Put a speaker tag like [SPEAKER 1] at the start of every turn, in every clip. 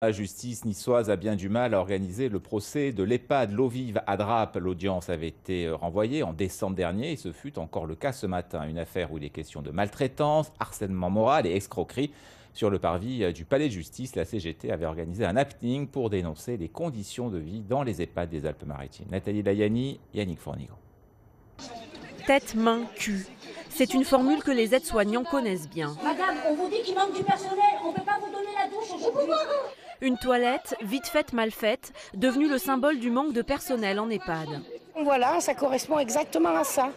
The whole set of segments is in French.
[SPEAKER 1] La justice niçoise a bien du mal à organiser le procès de l'EHPAD L'Eau Vive à Drape. L'audience avait été renvoyée en décembre dernier et ce fut encore le cas ce matin. Une affaire où il est question de maltraitance, harcèlement moral et escroquerie. Sur le parvis du palais de justice, la CGT avait organisé un happening pour dénoncer les conditions de vie dans les EHPAD des Alpes-Maritimes. Nathalie Layani, Yannick Fournigo.
[SPEAKER 2] Tête, main, cul. C'est une formule que les aides-soignants connaissent bien.
[SPEAKER 3] Madame, on vous dit qu'il manque du personnel, on ne peut pas vous donner la douche aujourd'hui.
[SPEAKER 2] Une toilette, vite faite, mal faite, devenue le symbole du manque de personnel en EHPAD.
[SPEAKER 4] Voilà, ça correspond exactement à ça.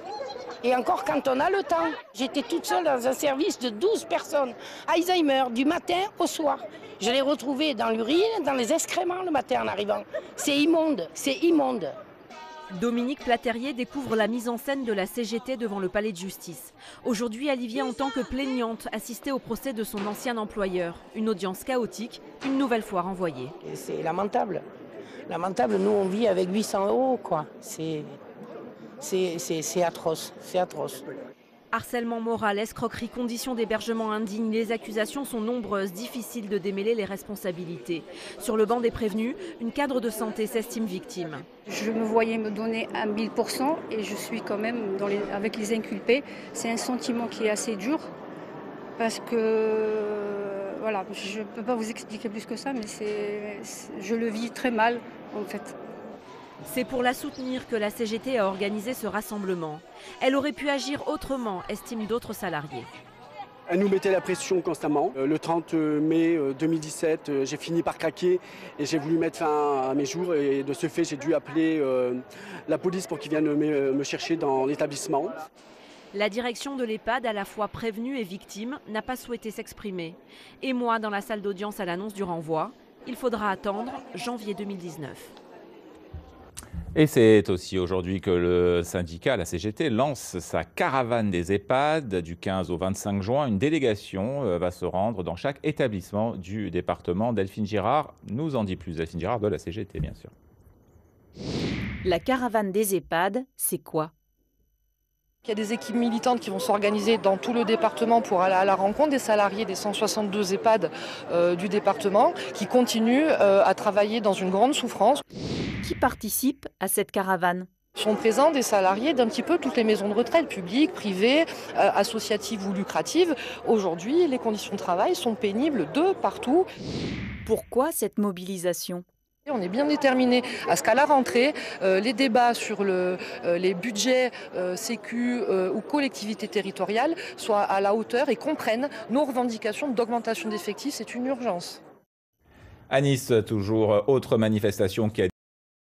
[SPEAKER 4] Et encore quand on a le temps. J'étais toute seule dans un service de 12 personnes. Alzheimer, du matin au soir. Je l'ai retrouvé dans l'urine, dans les excréments le matin en arrivant. C'est immonde, c'est immonde.
[SPEAKER 2] Dominique Platerier découvre la mise en scène de la CGT devant le palais de justice. Aujourd'hui, Olivier, en tant que plaignante, assistait au procès de son ancien employeur. Une audience chaotique, une nouvelle fois renvoyée.
[SPEAKER 4] Et c'est lamentable. Lamentable, nous on vit avec 800 euros, quoi. C'est atroce, c'est atroce.
[SPEAKER 2] Harcèlement moral, escroquerie, conditions d'hébergement indignes, les accusations sont nombreuses, difficile de démêler les responsabilités. Sur le banc des prévenus, une cadre de santé s'estime victime.
[SPEAKER 5] Je me voyais me donner à 1000% et je suis quand même avec les inculpés. C'est un sentiment qui est assez dur parce que, voilà, je ne peux pas vous expliquer plus que ça, mais je le vis très mal en fait.
[SPEAKER 2] C'est pour la soutenir que la CGT a organisé ce rassemblement. Elle aurait pu agir autrement, estiment d'autres salariés.
[SPEAKER 6] Elle nous mettait la pression constamment. Le 30 mai 2017, j'ai fini par craquer et j'ai voulu mettre fin à mes jours. Et de ce fait, j'ai dû appeler la police pour qu'ils viennent me chercher dans l'établissement.
[SPEAKER 2] La direction de l'EHPAD, à la fois prévenue et victime, n'a pas souhaité s'exprimer. Et moi, dans la salle d'audience à l'annonce du renvoi, il faudra attendre janvier 2019.
[SPEAKER 1] Et c'est aussi aujourd'hui que le syndicat, la CGT, lance sa caravane des EHPAD du 15 au 25 juin. Une délégation va se rendre dans chaque établissement du département. Delphine Girard nous en dit plus. Delphine Girard de la CGT, bien sûr.
[SPEAKER 7] La caravane des EHPAD, c'est quoi ?
[SPEAKER 8] Il y a des équipes militantes qui vont s'organiser dans tout le département pour aller à la rencontre des salariés des 162 EHPAD du département qui continuent à travailler dans une grande souffrance.
[SPEAKER 7] Qui participe à cette caravane ?
[SPEAKER 8] Sont présents des salariés d'un petit peu toutes les maisons de retraite, publiques, privées, associatives ou lucratives. Aujourd'hui, les conditions de travail sont pénibles de partout.
[SPEAKER 7] Pourquoi cette mobilisation ?
[SPEAKER 8] On est bien déterminé à ce qu'à la rentrée, les débats sur les budgets sécu ou collectivités territoriales soient à la hauteur et comprennent nos revendications d'augmentation d'effectifs. C'est une urgence.
[SPEAKER 1] À Nice, toujours autre manifestation qui a